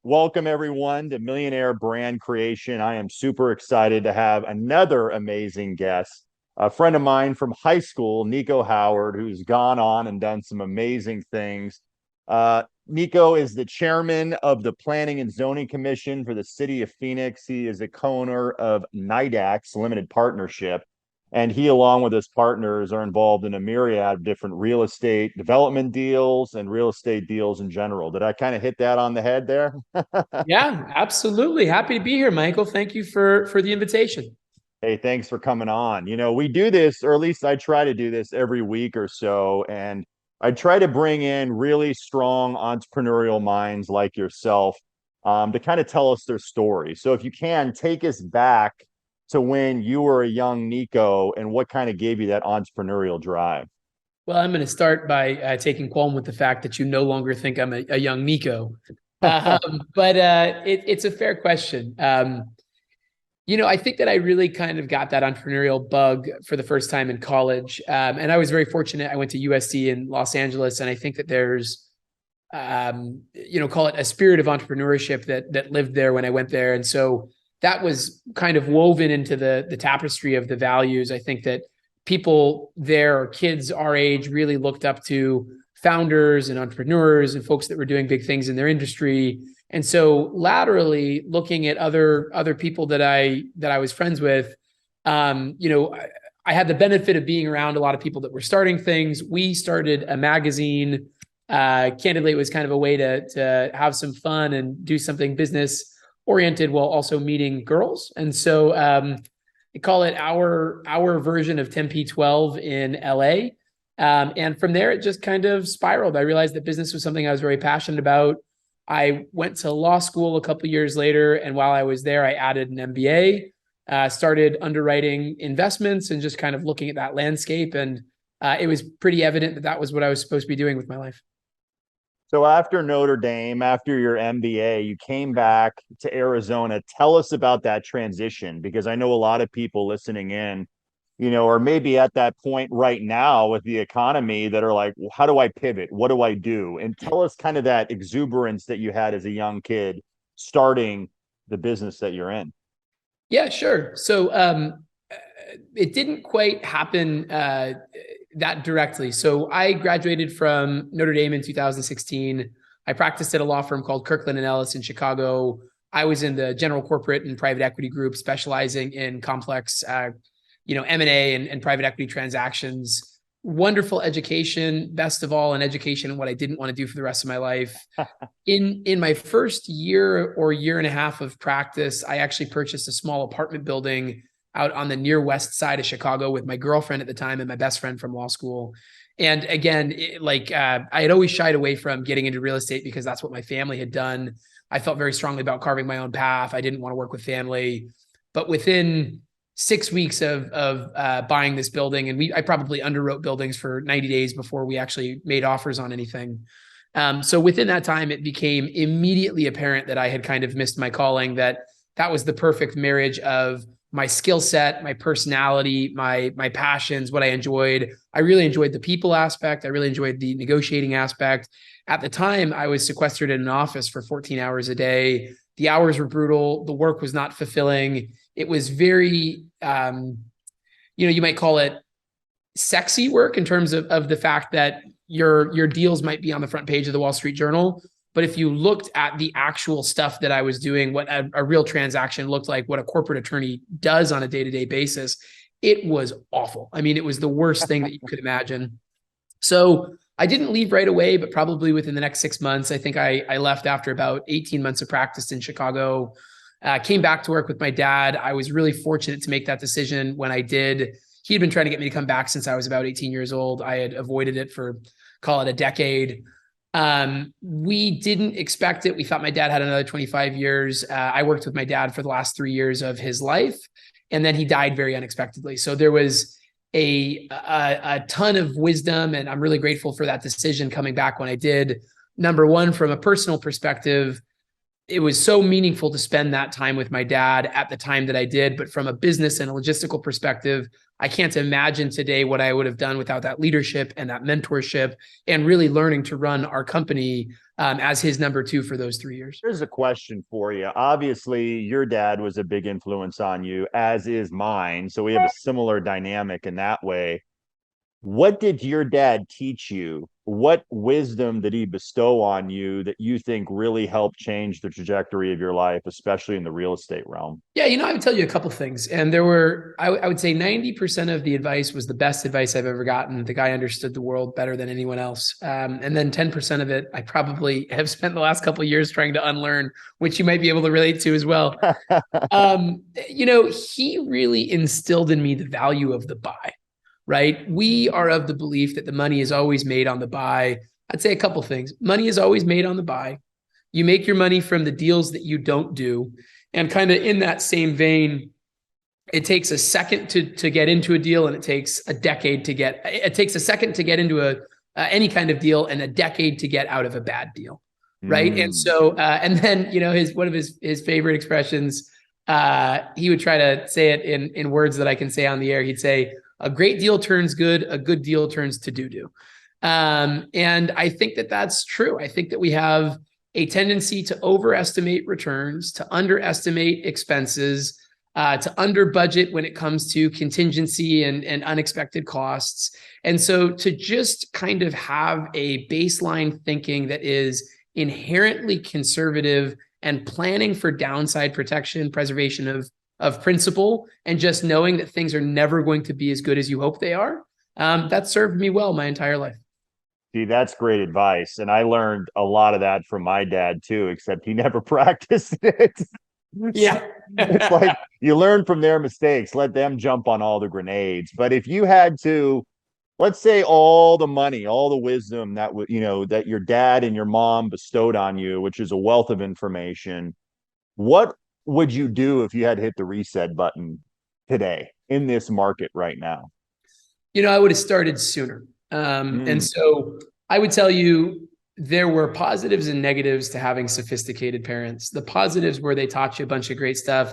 Welcome everyone to Millionaire Brand Creation. I am super excited to have another amazing guest, a friend of mine from high school, Nico Howard, who's gone on and done some amazing things. Nico is the chairman of the Planning and Zoning Commission for the city of Phoenix. He is a co-owner of Nidax Limited Partnership, and he, along with his partners, are involved in a myriad of different real estate development deals and real estate deals in general. Did I kind of hit that on the head there? Yeah, absolutely. Happy to be here, Michael. Thank you for the invitation. Hey, thanks for coming on. We do this, or at least I try to do this every week or so, and I try to bring in really strong entrepreneurial minds like yourself to kind of tell us their story. So if you can, take us back to when you were a young Nico and what kind of gave you that entrepreneurial drive. Well, I'm going to start by taking qualm with the fact that you no longer think I'm a young Nico. But it's a fair question. I think that I really kind of got that entrepreneurial bug for the first time in college. And I was very fortunate. I went to USC in Los Angeles, and I think that there's, call it a spirit of entrepreneurship that lived there when I went there. And so that was kind of woven into the tapestry of the values. I think that people there, or kids our age, really looked up to founders and entrepreneurs and folks that were doing big things in their industry. And so laterally, looking at other people that I was friends with, I had the benefit of being around a lot of people that were starting things. We started a magazine. Candidly, it was kind of a way to have some fun and do something business oriented while also meeting girls. And so I call it our version of Tempe 12 in LA. And from there, it just kind of spiraled. I realized that business was something I was very passionate about. I went to law school a couple of years later, and while I was there, I added an MBA, started underwriting investments and just kind of looking at that landscape. And it was pretty evident that was what I was supposed to be doing with my life. So after Notre Dame, after your MBA, you came back to Arizona. Tell us about that transition, because I know a lot of people listening in, or maybe at that point right now with the economy that are like, well, how do I pivot? What do I do? And tell us kind of that exuberance that you had as a young kid starting the business that you're in. Yeah, sure. So it didn't quite happen that directly. So I graduated from Notre Dame in 2016. I practiced at a law firm called Kirkland & Ellis in Chicago. I was in the general corporate and private equity group, specializing in complex M&A and private equity transactions. Wonderful education, best of all, an education in what I didn't want to do for the rest of my life. In my first year or year and a half of practice, I actually purchased a small apartment building out on the near west side of Chicago with my girlfriend at the time and my best friend from law school. And again, I had always shied away from getting into real estate because that's what my family had done. I felt very strongly about carving my own path. I didn't want to work with family. But within 6 weeks of buying this building, and I probably underwrote buildings for 90 days before we actually made offers on anything. So within that time, it became immediately apparent that I had kind of missed my calling, that was the perfect marriage of my skill set, my personality, my passions, what I enjoyed. I really enjoyed the people aspect. I really enjoyed the negotiating aspect. At the time, I was sequestered in an office for 14 hours a day. The hours were brutal. The work was not fulfilling. It was very, you might call it sexy work in terms of the fact that your deals might be on the front page of the Wall Street Journal. But if you looked at the actual stuff that I was doing, what a real transaction looked like, what a corporate attorney does on a day-to-day basis, it was awful. I mean, it was the worst thing that you could imagine. So I didn't leave right away, but probably within the next 6 months. I think I left after about 18 months of practice in Chicago, came back to work with my dad. I was really fortunate to make that decision when I did. He had been trying to get me to come back since I was about 18 years old. I had avoided it for, call it a decade. We didn't expect it. We thought my dad had another 25 years. I worked with my dad for the last 3 years of his life, and then he died very unexpectedly. So there was a ton of wisdom, and I'm really grateful for that decision coming back when I did. Number one, from a personal perspective, it was so meaningful to spend that time with my dad at the time that I did. But from a business and a logistical perspective, I can't imagine today what I would have done without that leadership and that mentorship and really learning to run our company as his number two for those 3 years. Here's a question for you. Obviously, your dad was a big influence on you, as is mine. So we have a similar dynamic in that way. What did your dad teach you? What wisdom did he bestow on you that you think really helped change the trajectory of your life, especially in the real estate realm? Yeah, I would tell you a couple of things. And there were, I would say 90% of the advice was the best advice I've ever gotten. The guy understood the world better than anyone else. And then 10% of it, I probably have spent the last couple of years trying to unlearn, which you might be able to relate to as well. He really instilled in me the value of the buy. Right? We are of the belief that the money is always made on the buy. I'd say a couple things. Money is always made on the buy. You make your money from the deals that you don't do. And kind of in that same vein, it takes a second to get into a deal, and it takes a second to get into any kind of deal and a decade to get out of a bad deal. Right. And so, and then, one of his favorite expressions, he would try to say it in words that I can say on the air. He'd say, a great deal turns good, a good deal turns to doo-doo. And I think that that's true. I think that we have a tendency to overestimate returns, to underestimate expenses, to under budget when it comes to contingency and unexpected costs. And so to just kind of have a baseline thinking that is inherently conservative and planning for downside protection, preservation of principle, and just knowing that things are never going to be as good as you hope they are. That served me well my entire life. See, that's great advice. And I learned a lot of that from my dad too, except he never practiced it. Yeah. It's like you learn from their mistakes, let them jump on all the grenades. But if you had to, let's say all the money, all the wisdom that that your dad and your mom bestowed on you, which is a wealth of information, what would you do if you had to hit the reset button today in this market right now? I would have started sooner. And so I would tell you there were positives and negatives to having sophisticated parents. The positives were they taught you a bunch of great stuff.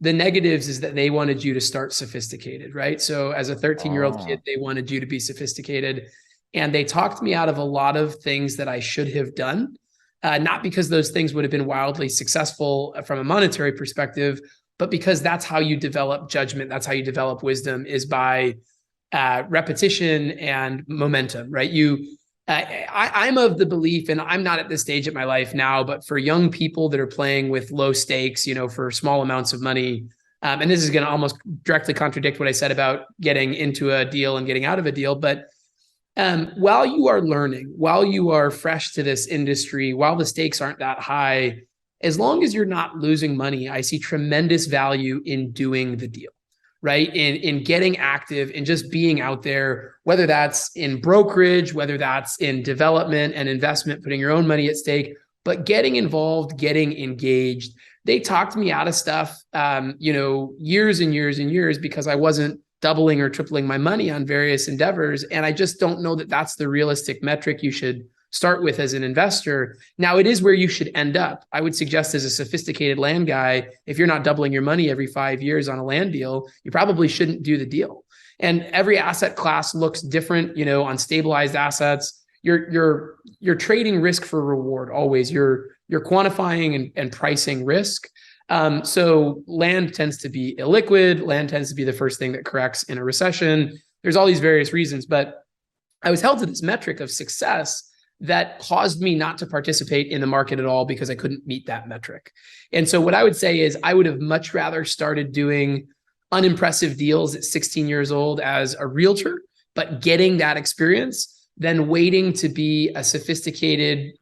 The negatives is that they wanted you to start sophisticated, right? So as a 13-year-old kid, they wanted you to be sophisticated. And they talked me out of a lot of things that I should have done. Not because those things would have been wildly successful from a monetary perspective, but because that's how you develop judgment. That's how you develop wisdom, is by repetition and momentum, right? I'm of the belief, and I'm not at this stage of my life now, but for young people that are playing with low stakes, for small amounts of money, and this is going to almost directly contradict what I said about getting into a deal and getting out of a deal, but while you are learning, while you are fresh to this industry, while the stakes aren't that high, as long as you're not losing money, I see tremendous value in doing the deal, right? In getting active and just being out there, whether that's in brokerage, whether that's in development and investment, putting your own money at stake, but getting involved, getting engaged. They talked me out of stuff, years and years and years, because I wasn't doubling or tripling my money on various endeavors. And I just don't know that that's the realistic metric you should start with as an investor. Now, it is where you should end up. I would suggest as a sophisticated land guy, if you're not doubling your money every 5 years on a land deal, you probably shouldn't do the deal. And every asset class looks different, on stabilized assets. You're trading risk for reward always. You're quantifying and pricing risk. So land tends to be illiquid. Land tends to be the first thing that corrects in a recession. There's all these various reasons, but I was held to this metric of success that caused me not to participate in the market at all because I couldn't meet that metric. And so what I would say is I would have much rather started doing unimpressive deals at 16 years old as a realtor, but getting that experience than waiting to be a sophisticated,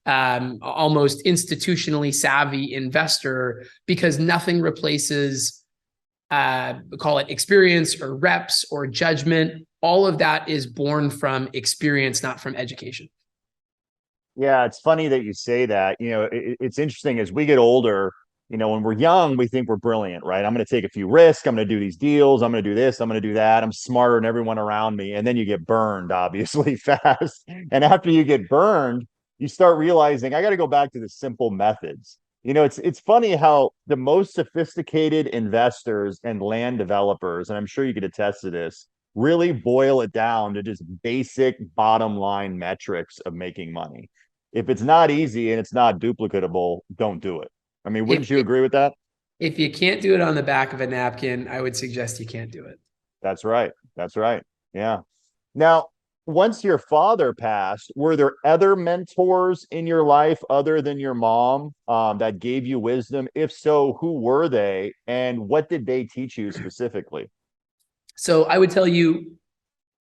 almost institutionally savvy investor, because nothing replaces, call it experience or reps or judgment. All of that is born from experience, not from education. Yeah, it's funny that you say that. It's interesting as we get older, when we're young, we think we're brilliant, right? I'm going to take a few risks. I'm going to do these deals. I'm going to do this. I'm going to do that. I'm smarter than everyone around me. And then you get burned, obviously, fast. And after you get burned, you start realizing I got to go back to the simple methods. It's funny how the most sophisticated investors and land developers, and I'm sure you could attest to this, really boil it down to just basic bottom line metrics of making money. If it's not easy and it's not duplicatable, don't do it. I mean, wouldn't you agree with that? If you can't do it on the back of a napkin, I would suggest you can't do it. That's right. That's right. Yeah. Now, once your father passed, were there other mentors in your life other than your mom that gave you wisdom? If so, who were they and what did they teach you specifically? So I would tell you,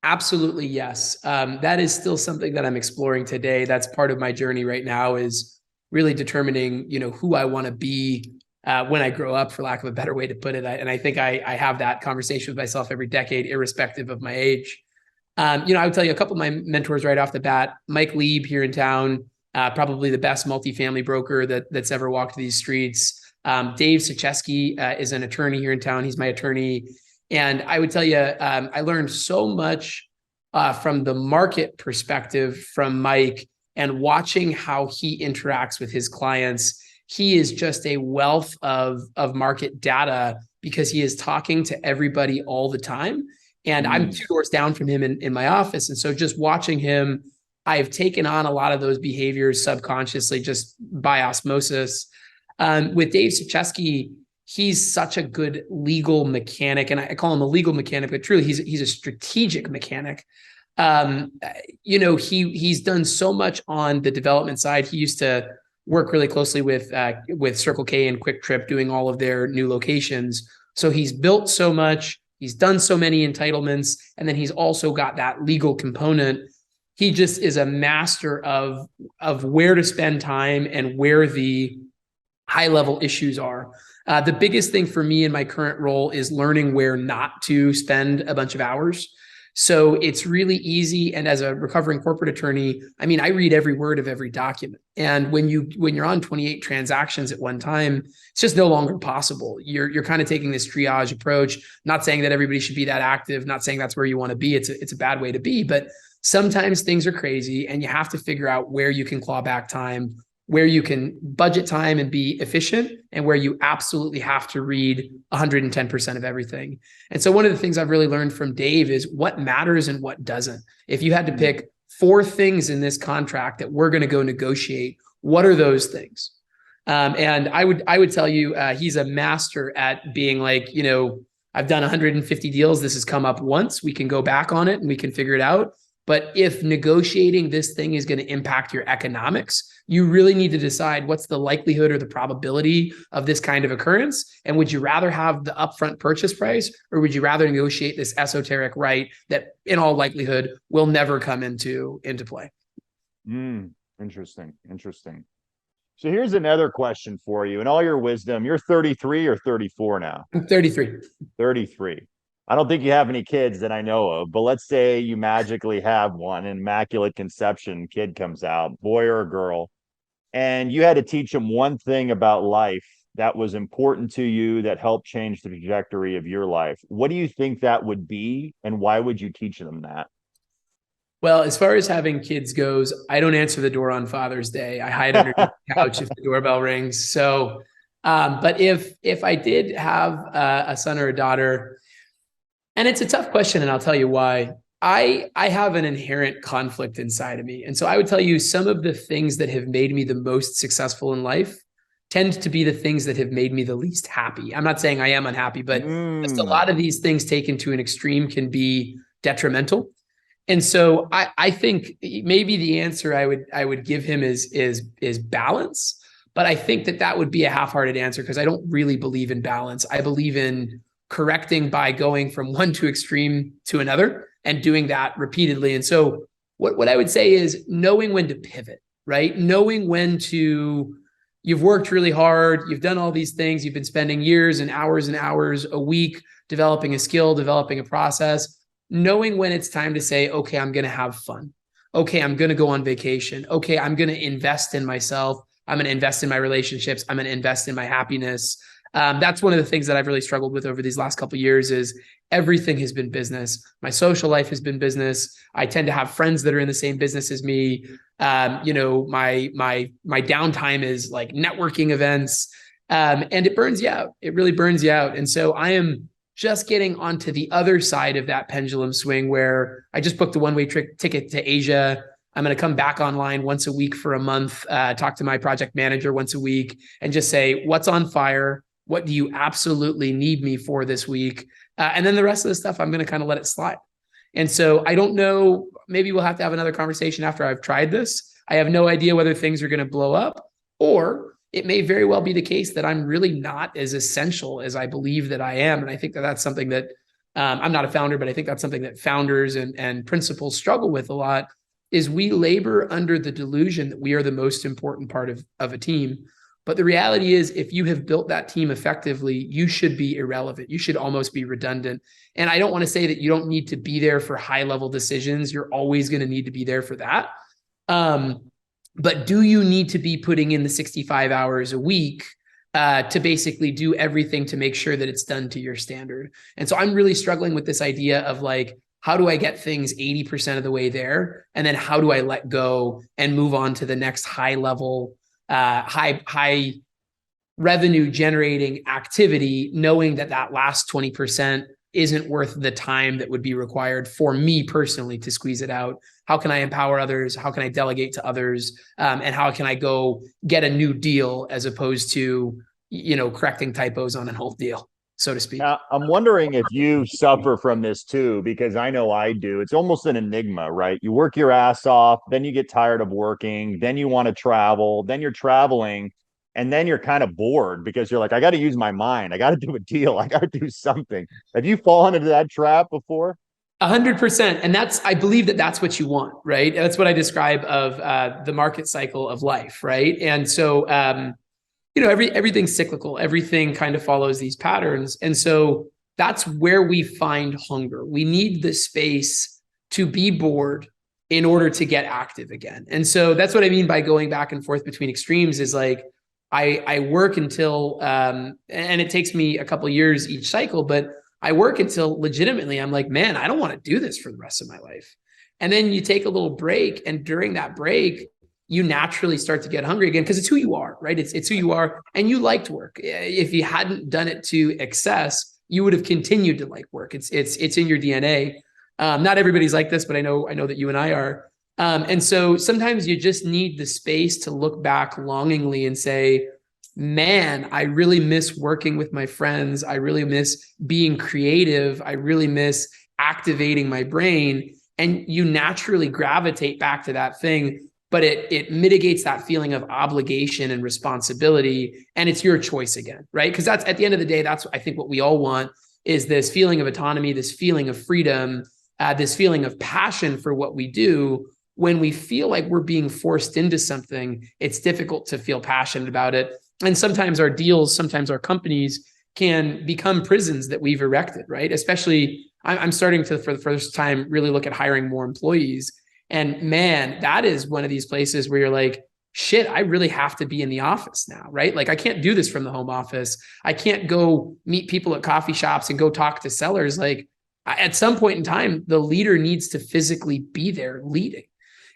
absolutely yes. That is still something that I'm exploring today. That's part of my journey right now, is really determining, who I want to be when I grow up, for lack of a better way to put it. And I think I have that conversation with myself every decade, irrespective of my age. I would tell you a couple of my mentors right off the bat. Mike Lieb here in town, probably the best multifamily broker that's ever walked these streets. Dave Sucheski is an attorney here in town. He's my attorney. And I would tell you, I learned so much from the market perspective from Mike, and watching how he interacts with his clients. He is just a wealth of market data because he is talking to everybody all the time. And I'm 2 doors down from him in my office. And so just watching him, I've taken on a lot of those behaviors subconsciously, just by osmosis. With Dave Sucheski, he's such a good legal mechanic. And I call him a legal mechanic, but truly he's a strategic mechanic. He's done so much on the development side. He used to work really closely with Circle K and Quick Trip, doing all of their new locations. So he's built so much. He's done so many entitlements, and then he's also got that legal component. He just is a master of where to spend time and where the high level issues are. The biggest thing for me in my current role is learning where not to spend a bunch of hours. So it's really easy. And as a recovering corporate attorney, I mean, I read every word of every document. And when you're on 28 transactions at one time, it's just no longer possible. You're kind of taking this triage approach. Not saying that everybody should be that active, not saying that's where you want to be. It's a bad way to be, but sometimes things are crazy and you have to figure out where you can claw back time, where you can budget time and be efficient, and where you absolutely have to read 110% of everything. And so one of the things I've really learned from Dave is what matters and what doesn't. If you had to pick 4 things in this contract that we're going to go negotiate, what are those things? And I would tell you, he's a master at being like, I've done 150 deals. This has come up once. We can go back on it and we can figure it out. But if negotiating this thing is going to impact your economics, you really need to decide what's the likelihood or the probability of this kind of occurrence. And would you rather have the upfront purchase price, or would you rather negotiate this esoteric right that in all likelihood will never come into play? Interesting. So here's another question for you. In all your wisdom, you're 33 or 34 now? I'm 33. 33. I don't think you have any kids that I know of, but let's say you magically have one, immaculate conception, kid comes out, boy or a girl, and you had to teach them one thing about life that was important to you, that helped change the trajectory of your life. What do you think that would be, and why would you teach them that? Well, as far as having kids goes, I don't answer the door on Father's Day. I hide underneath the couch if the doorbell rings. So, but if I did have a son or a daughter, and it's a tough question, and I'll tell you why. I have an inherent conflict inside of me. And so I would tell you, some of the things that have made me the most successful in life tend to be the things that have made me the least happy. I'm not saying I am unhappy, but just a lot of these things taken to an extreme can be detrimental. And so I think maybe the answer I would give him is balance. But I think that would be a half-hearted answer, because I don't really believe in balance. I believe in correcting by going from one to extreme to another and doing that repeatedly. And so what I would say is knowing when to pivot, right? Knowing when you've worked really hard, you've done all these things, you've been spending years and hours a week developing a skill, developing a process, knowing when it's time to say, okay, I'm going to have fun. Okay, I'm going to go on vacation. Okay, I'm going to invest in myself. I'm going to invest in my relationships. I'm going to invest in my happiness. That's one of the things that I've really struggled with over these last couple of years is everything has been business. My social life has been business. I tend to have friends that are in the same business as me. My downtime is like networking events. And it burns you out. It really burns you out. And so I am just getting onto the other side of that pendulum swing where I just booked a one-way ticket to Asia. I'm going to come back online once a week for a month, talk to my project manager once a week and just say, what's on fire? What do you absolutely need me for this week? And then the rest of the stuff, I'm going to kind of let it slide. And so I don't know, maybe we'll have to have another conversation after I've tried this. I have no idea whether things are going to blow up, or it may very well be the case that I'm really not as essential as I believe that I am. And I think that that's something that I'm not a founder, but I think that's something that founders and principals struggle with a lot, is we labor under the delusion that we are the most important part of a team. But the reality is, if you have built that team effectively, you should be irrelevant. You should almost be redundant. And I don't want to say that you don't need to be there for high level decisions. You're always going to need to be there for that. But do you need to be putting in the 65 hours a week to basically do everything to make sure that it's done to your standard? And so I'm really struggling with this idea of like, how do I get things 80% of the way there? And then how do I let go and move on to the next high level, high revenue generating activity, knowing that that last 20% isn't worth the time that would be required for me personally to squeeze it out? How can I empower others? How can I delegate to others? And how can I go get a new deal as opposed to, correcting typos on an old deal, so to speak? I'm wondering if you suffer from this too, because I know I do. It's almost an enigma, right? You work your ass off, then you get tired of working, then you want to travel, then you're traveling, and then you're kind of bored because you're like, I got to use my mind. I got to do a deal. I got to do something. Have you fallen into that trap before? 100%. And I believe that that's what you want, right? That's what I describe of the market cycle of life, right? And so, everything's cyclical. Everything kind of follows these patterns. And so that's where we find hunger. We need the space to be bored in order to get active again. And so that's what I mean by going back and forth between extremes, is like, I work until, and it takes me a couple of years each cycle, but I work until legitimately I'm like, man, I don't want to do this for the rest of my life. And then you take a little break, and during that break, you naturally start to get hungry again, because it's who you are, right? It's who you are, and you liked work. If you hadn't done it to excess, you would have continued to like work. It's in your DNA. Not everybody's like this, but I know that you and I are. And so sometimes you just need the space to look back longingly and say, man, I really miss working with my friends. I really miss being creative. I really miss activating my brain. And you naturally gravitate back to that thing, but it mitigates that feeling of obligation and responsibility. And it's your choice again, right? Because that's, at the end of the day, that's, I think, what we all want, is this feeling of autonomy, this feeling of freedom, this feeling of passion for what we do. When we feel like we're being forced into something, it's difficult to feel passionate about it. And sometimes our deals, sometimes our companies can become prisons that we've erected, right? Especially, I'm starting to, for the first time, really look at hiring more employees. And man, that is one of these places where you're like, shit, I really have to be in the office now, right? Like, I can't do this from the home office. I can't go meet people at coffee shops and go talk to sellers. Like, at some point in time, the leader needs to physically be there leading.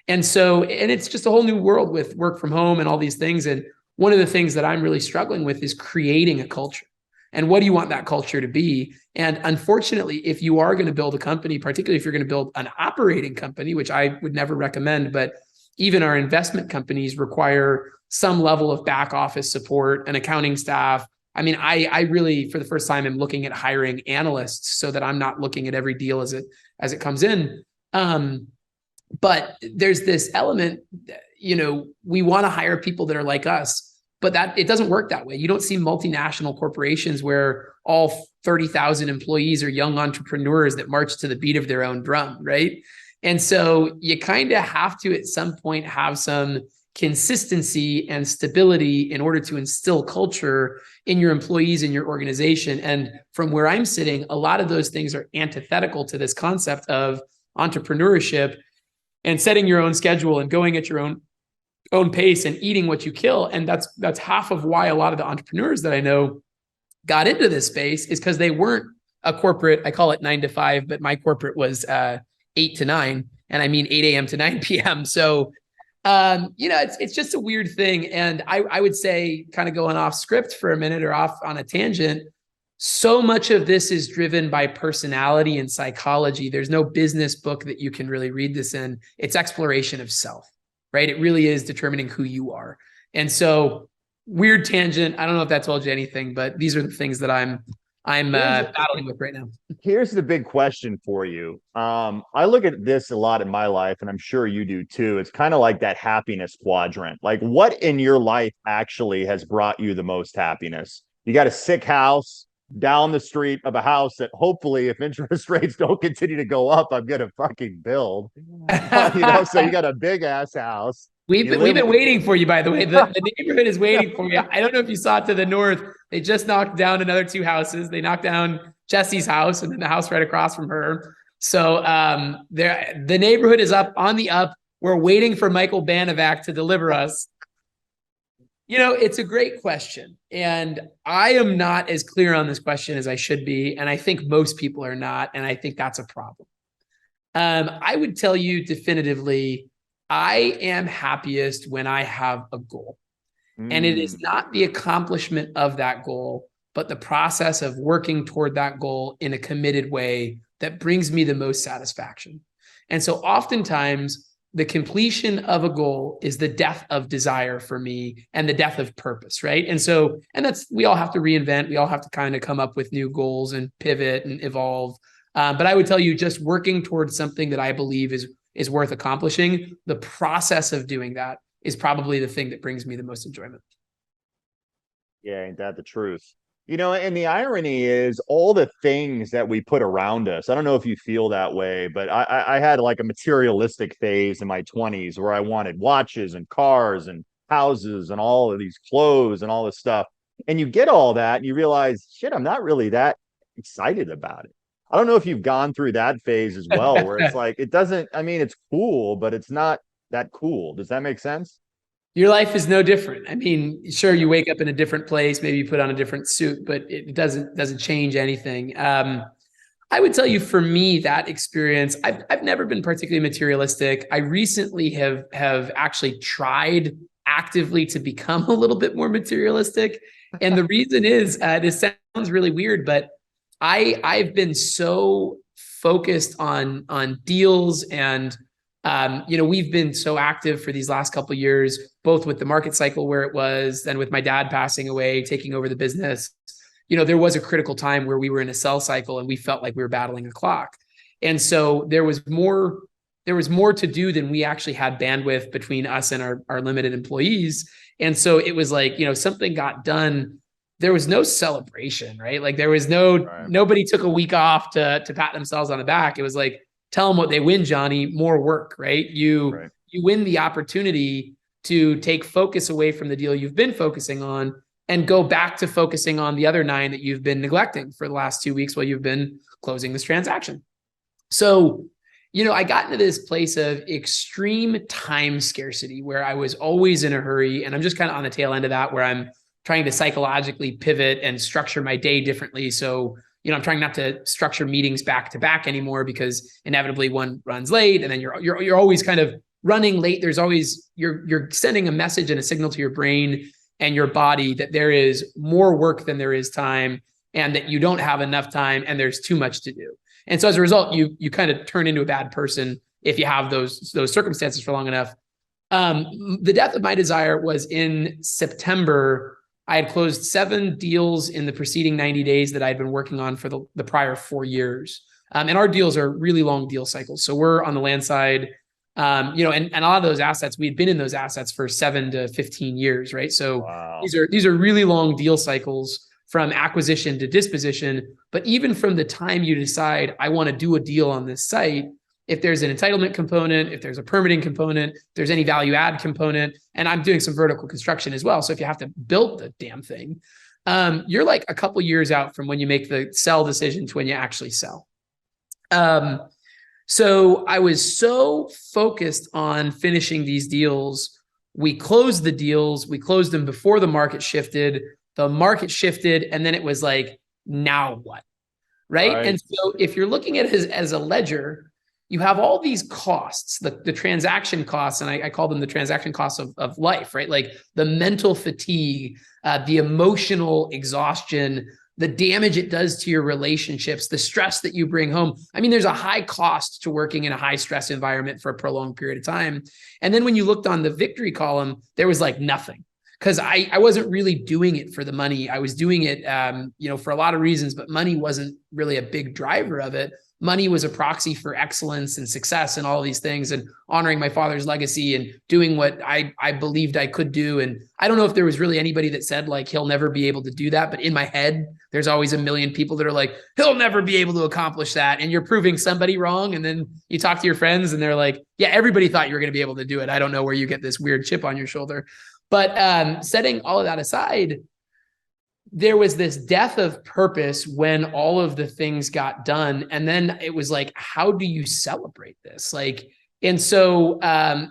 And so, and it's just a whole new world with work from home and all these things. And one of the things that I'm really struggling with is creating a culture. And what do you want that culture to be? And unfortunately, if you are going to build a company, particularly if you're going to build an operating company, which I would never recommend, but even our investment companies require some level of back office support and accounting staff. I mean, I really, for the first time, am looking at hiring analysts so that I'm not looking at every deal as it comes in. But there's this element, we want to hire people that are like us, but that it doesn't work that way. You don't see multinational corporations where all 30,000 employees are young entrepreneurs that march to the beat of their own drum, right? And so you kind of have to, at some point, have some consistency and stability in order to instill culture in your employees and your organization. And from where I'm sitting, a lot of those things are antithetical to this concept of entrepreneurship and setting your own schedule and going at your own pace and eating what you kill. And that's half of why a lot of the entrepreneurs that I know got into this space, is because they weren't a corporate, I call it 9 to 5, but my corporate was 8 to 9. And I mean 8 a.m. to 9 p.m. So It's just a weird thing. And I would say, kind of going off script for a minute or off on a tangent, so much of this is driven by personality and psychology. There's no business book that you can really read this in. It's exploration of self, right? It really is determining who you are. And so, weird tangent. I don't know if that told you anything, but these are the things that I'm battling with right now. Here's the big question for you. I look at this a lot in my life, and I'm sure you do too. It's kind of like that happiness quadrant. Like, what in your life actually has brought you the most happiness? You got a sick house down the street of a house that hopefully, if interest rates don't continue to go up, I'm gonna fucking build. So you got a big ass house. We've been waiting for you, by the way. The neighborhood is waiting for you. I don't know if you saw it to the north. They just knocked down another 2 houses. They knocked down Jesse's house and then the house right across from her. So the neighborhood is up on the up. We're waiting for Michael Banovac to deliver us. It's a great question. And I am not as clear on this question as I should be. And I think most people are not. And I think that's a problem. I would tell you definitively, I am happiest when I have a goal. And it is not the accomplishment of that goal, but the process of working toward that goal in a committed way that brings me the most satisfaction. And so oftentimes, the completion of a goal is the death of desire for me and the death of purpose, right? And that's, we all have to reinvent. We all have to kind of come up with new goals and pivot and evolve. But I would tell you, just working towards something that I believe is worth accomplishing, the process of doing that is probably the thing that brings me the most enjoyment. Yeah, ain't that the truth? And the irony is all the things that we put around us. I don't know if you feel that way, but I had like a materialistic phase in my 20s where I wanted watches and cars and houses and all of these clothes and all this stuff. And you get all that and you realize, shit, I'm not really that excited about it. I don't know if you've gone through that phase as well, where it's like, it's cool, but it's not that cool. Does that make sense? Your life is no different. Sure, you wake up in a different place, maybe you put on a different suit, but it doesn't change anything. I would tell you, for me, that experience, I've never been particularly materialistic. I recently have actually tried actively to become a little bit more materialistic. And the reason is, this sounds really weird, but I've been so focused on deals and we've been so active for these last couple of years, both with the market cycle where it was, then with my dad passing away, taking over the business. There was a critical time where we were in a sell cycle and we felt like we were battling a clock. And so there was more to do than we actually had bandwidth between us and our limited employees. And so it was like, something got done. There was no celebration, right? Like there was nobody took a week off to pat themselves on the back. It was like, tell them what they win, Johnny, more work, right? You win the opportunity to take focus away from the deal you've been focusing on and go back to focusing on the other 9 that you've been neglecting for the last 2 weeks while you've been closing this transaction. So, I got into this place of extreme time scarcity where I was always in a hurry, and I'm just kind of on the tail end of that where I'm trying to psychologically pivot and structure my day differently. So, I'm trying not to structure meetings back to back anymore because inevitably one runs late and then you're always kind of running late. There's always, you're sending a message and a signal to your brain and your body that there is more work than there is time and that you don't have enough time and there's too much to do. And so as a result, you kind of turn into a bad person if you have those circumstances for long enough. The death of my desire was in September. I had closed 7 deals in the preceding 90 days that I'd been working on for the prior 4 years. And our deals are really long deal cycles. So we're on the land side, and a lot of those assets, we had been in those assets for 7 to 15 years, right? So wow. These are really long deal cycles from acquisition to disposition. But even from the time you decide, I want to do a deal on this site, if there's an entitlement component, if there's a permitting component, if there's any value add component, and I'm doing some vertical construction as well. So if you have to build the damn thing, you're like a couple years out from when you make the sell decision to when you actually sell. So I was so focused on finishing these deals. We closed the deals. We closed them before the market shifted. The market shifted. And then it was like, now what? Right. And so if you're looking at it as a ledger, you have all these costs, the transaction costs, and I call them the transaction costs of life, right? Like the mental fatigue, the emotional exhaustion, the damage it does to your relationships, the stress that you bring home. I mean, there's a high cost to working in a high stress environment for a prolonged period of time. And then when you looked on the victory column, there was like nothing. Because I wasn't really doing it for the money. I was doing it, for a lot of reasons, but money wasn't really a big driver of it. Money was a proxy for excellence and success and all of these things, and honoring my father's legacy and doing what I believed I could do. And I don't know if there was really anybody that said like, he'll never be able to do that. But in my head, there's always a million people that are like, he'll never be able to accomplish that. And you're proving somebody wrong. And then you talk to your friends and they're like, yeah, everybody thought you were going to be able to do it. I don't know where you get this weird chip on your shoulder. But setting all of that aside, there was this death of purpose when all of the things got done. And then it was like, how do you celebrate this? And so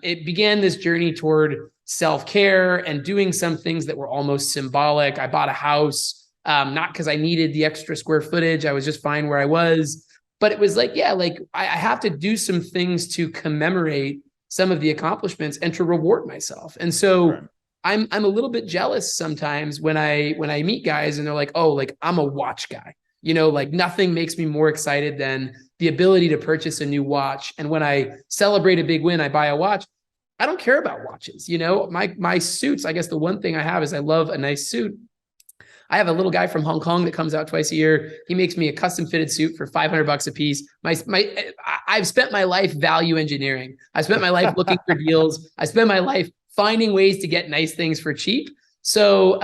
it began this journey toward self-care and doing some things that were almost symbolic. I bought a house, not because I needed the extra square footage. I was just fine where I was. But it was like, yeah, like I have to do some things to commemorate some of the accomplishments and to reward myself. And so right. I'm a little bit jealous sometimes when I meet guys and they're like, oh, like I'm a watch guy, like nothing makes me more excited than the ability to purchase a new watch. And when I celebrate a big win, I buy a watch. I don't care about watches. My suits, I guess the one thing I have is I love a nice suit. I have a little guy from Hong Kong that comes out twice a year. He makes me a custom fitted suit for $500 a piece. I've spent my life value engineering. I spent my life looking for deals. I spent my life finding ways to get nice things for cheap. So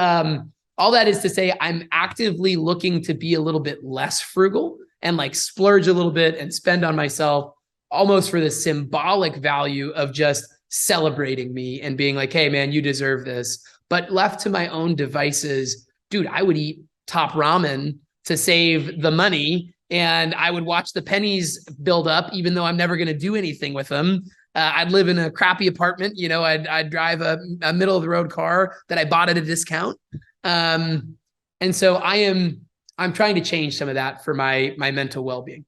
all that is to say, I'm actively looking to be a little bit less frugal and like splurge a little bit and spend on myself almost for the symbolic value of just celebrating me and being like, hey man, you deserve this. But left to my own devices, dude, I would eat top ramen to save the money, and I would watch the pennies build up, even though I'm never going to do anything with them. I'd live in a crappy apartment. I'd drive a middle of the road car that I bought at a discount. And so I'm trying to change some of that for my mental well-being.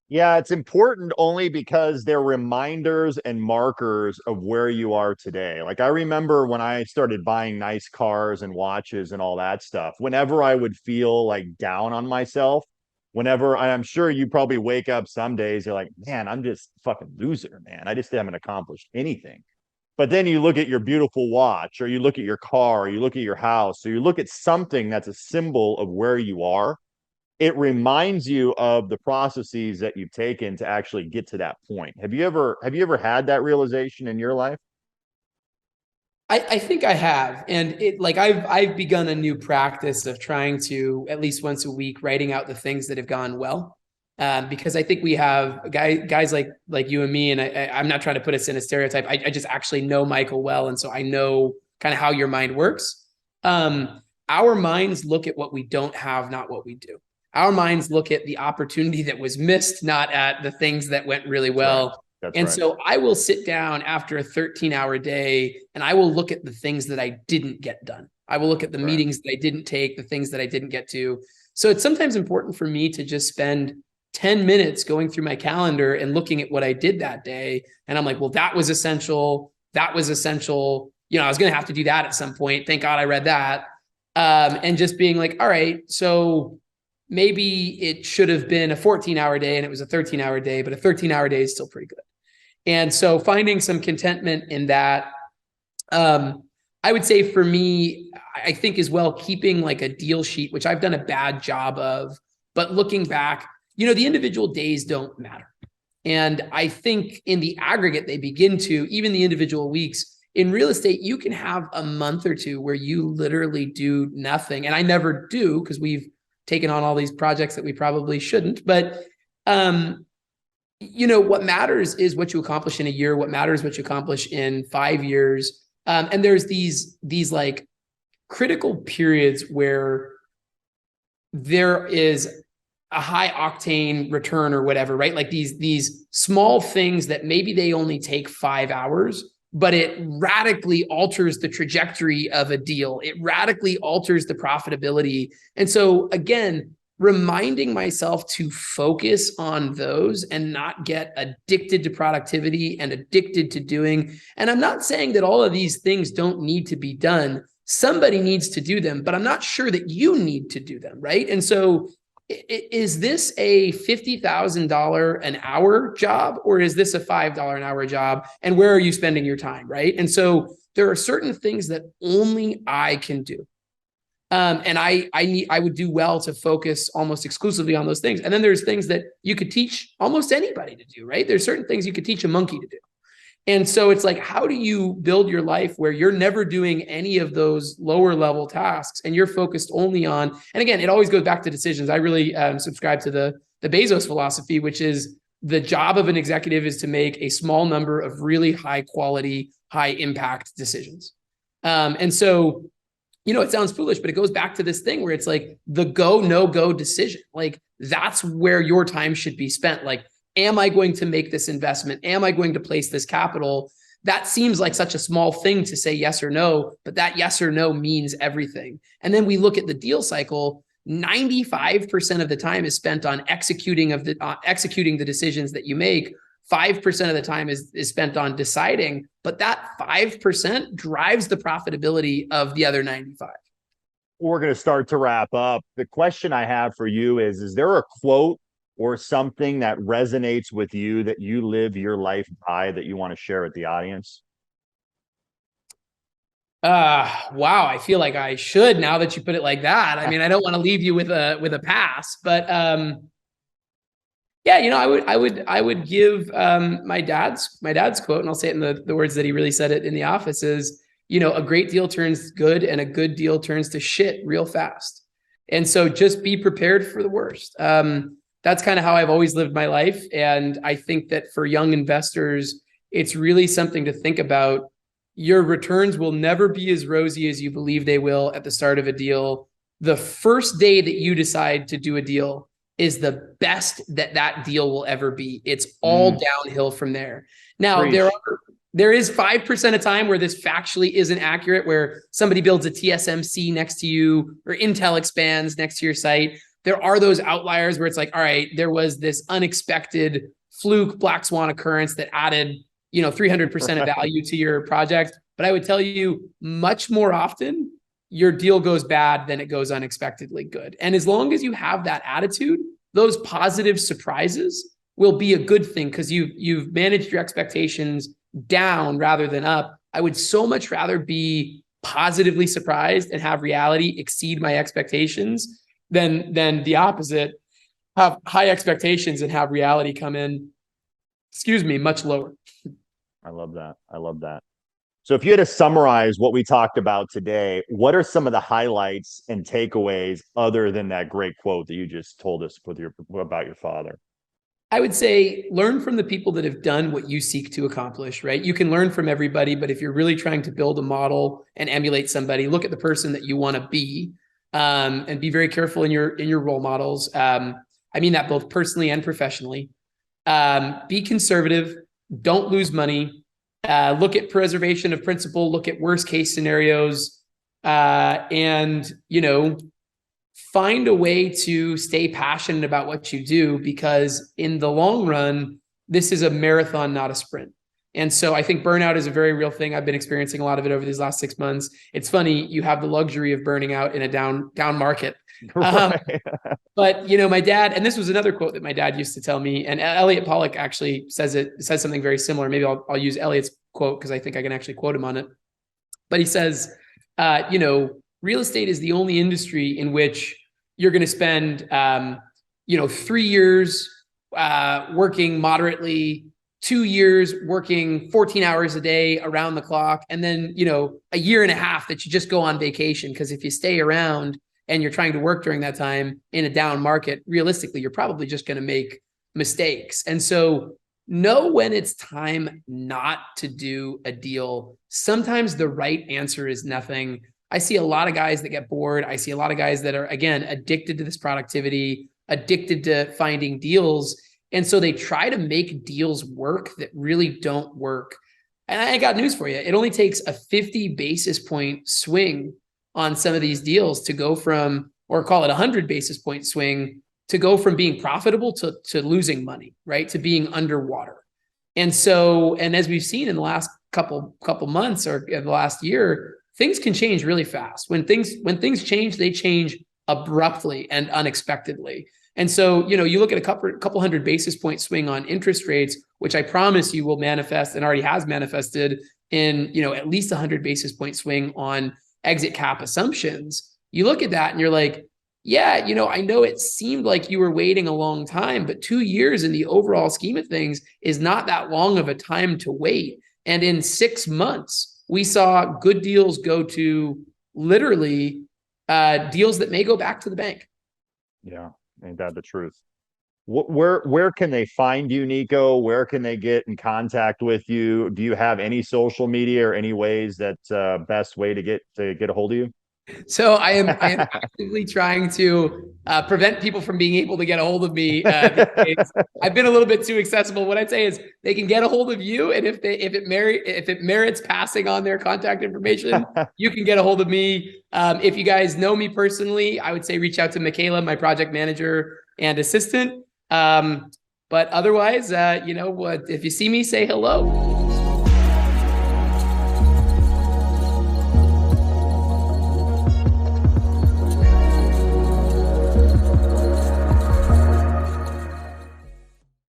Yeah, it's important only because they're reminders and markers of where you are today. Like I remember when I started buying nice cars and watches and all that stuff, whenever I would feel like down on myself, I'm sure you probably wake up some days, you're like, man, I'm just fucking loser, man. I just haven't accomplished anything. But then you look at your beautiful watch, or you look at your car, or you look at your house, or you look at something that's a symbol of where you are. It reminds you of the processes that you've taken to actually get to that point. Have you ever had that realization in your life? I think I have. And I've begun a new practice of trying to, at least once a week, writing out the things that have gone well. Because I think we have guys like you and me, and I'm not trying to put us in a stereotype. I just actually know Michael well. And so I know kind of how your mind works. Our minds look at what we don't have, not what we do. Our minds look at the opportunity that was missed, not at the things that went really well. Right. And right. So I will sit down after a 13-hour day and I will look at the things that I didn't get done. I will look at the right. meetings that I didn't take, the things that I didn't get to. So it's sometimes important for me to just spend 10 minutes going through my calendar and looking at what I did that day. And I'm like, well, that was essential. That was essential. I was going to have to do that at some point. Thank God I read that. And just being like, all right, so maybe it should have been a 14-hour day and it was a 13-hour day, but a 13-hour day is still pretty good. And so finding some contentment in that, I would say for me, I think as well, keeping like a deal sheet, which I've done a bad job of, but looking back, the individual days don't matter. And I think in the aggregate, they begin to, even the individual weeks. In real estate, you can have a month or two where you literally do nothing. And I never do because we've taken on all these projects that we probably shouldn't. But what matters is what you accomplish in a year. What matters, what you accomplish in 5 years. And there's these like critical periods where there is a high octane return or whatever, right? Like these small things that maybe they only take 5 hours, but it radically alters the trajectory of a deal. It radically alters the profitability. And so again, reminding myself to focus on those and not get addicted to productivity and addicted to doing. And I'm not saying that all of these things don't need to be done. Somebody needs to do them, but I'm not sure that you need to do them, right? And so is this a $50,000 an hour job, or is this a $5 an hour job? And where are you spending your time, right? And so there are certain things that only I can do. And I would do well to focus almost exclusively on those things. And then there's things that you could teach almost anybody to do, right? There's certain things you could teach a monkey to do. And so it's like, how do you build your life where you're never doing any of those lower level tasks and you're focused only on, and again, it always goes back to decisions. I really subscribe to the Bezos philosophy, which is the job of an executive is to make a small number of really high quality, high impact decisions. And so, you know, it sounds foolish, but it goes back to this thing where it's like the go, no go decision. Like that's where your time should be spent. Like, am I going to make this investment? Am I going to place this capital? That seems like such a small thing to say yes or no, but that yes or no means everything. And then we look at the deal cycle. 95% of the time is spent on executing the decisions that you make. 5% of the time is spent on deciding, but that 5% drives the profitability of the other 95. We're going to start to wrap up. The question I have for you is there a quote or something that resonates with you that you live your life by that you want to share with the audience? Wow. I feel like I should, now that you put it like that. I mean, I don't want to leave you with a pass, but, yeah, you know, I would give, my dad's quote, and I'll say it in the words that he really said it in the office is, you know, a great deal turns good and a good deal turns to shit real fast. And so just be prepared for the worst. That's kind of how I've always lived my life. And I think that for young investors, it's really something to think about. Your returns will never be as rosy as you believe they will at the start of a deal. The first day that you decide to do a deal is the best that deal will ever be. It's all downhill from there. Now, there is 5% of time where this factually isn't accurate, where somebody builds a TSMC next to you or Intel expands next to your site. There are those outliers where it's like, all right, there was this unexpected fluke black swan occurrence that added, you know, 300% of value to your project. But I would tell you, much more often, your deal goes bad than it goes unexpectedly good. And as long as you have that attitude, those positive surprises will be a good thing because you've managed your expectations down rather than up. I would so much rather be positively surprised and have reality exceed my expectations than the opposite, have high expectations and have reality come in, much lower. I love that. I love that. So if you had to summarize what we talked about today, what are some of the highlights and takeaways other than that great quote that you just told us about your father? I would say learn from the people that have done what you seek to accomplish, right? You can learn from everybody, but if you're really trying to build a model and emulate somebody, look at the person that you want to be, and be very careful in your role models. I mean that both personally and professionally. Be conservative. Don't lose money. Look at preservation of principle. Look at worst case scenarios, and you know, find a way to stay passionate about what you do, because in the long run, this is a marathon, not a sprint. And so I think burnout is a very real thing. I've been experiencing a lot of it over these last 6 months. It's funny, you have the luxury of burning out in a down market. Right. But you know, my dad, and this was another quote that my dad used to tell me, and Elliot Pollock actually says something very similar. Maybe I'll use Elliot's quote because I think I can actually quote him on it. But he says, you know, real estate is the only industry in which you're going to spend, 3 years working moderately, 2 years working 14 hours a day around the clock, and then, you know, a year and a half that you just go on vacation. Because if you stay around and you're trying to work during that time in a down market, realistically, you're probably just going to make mistakes. And so know when it's time not to do a deal. Sometimes the right answer is nothing. I see a lot of guys that get bored. I see a lot of guys that are, again, addicted to this productivity, addicted to finding deals. And so they try to make deals work that really don't work. And I got news for you. It only takes a 50 basis point swing on some of these deals to go from or call it 100 basis point swing to go from being profitable to losing money, right? To being underwater. And so, and as we've seen in the last couple months or in the last year, things can change really fast. When things change, they change abruptly and unexpectedly. And so, you look at a couple hundred basis point swing on interest rates, which I promise you will manifest and already has manifested in, at least 100 basis point swing on exit cap assumptions. You look at that and you're like, yeah, I know it seemed like you were waiting a long time, but 2 years in the overall scheme of things is not that long of a time to wait. And in 6 months, we saw good deals go to literally deals that may go back to the bank. Yeah, ain't that the truth? Where can they find you, Nico? Where can they get in contact with you? Do you have any social media or any ways that best way to get a hold of you? So I am actively trying to prevent people from being able to get a hold of me. I've been a little bit too accessible. What I'd say is they can get a hold of you, and if it merits passing on their contact information, you can get a hold of me. If you guys know me personally, I would say reach out to Michaela, my project manager and assistant. But otherwise, if you see me, say hello.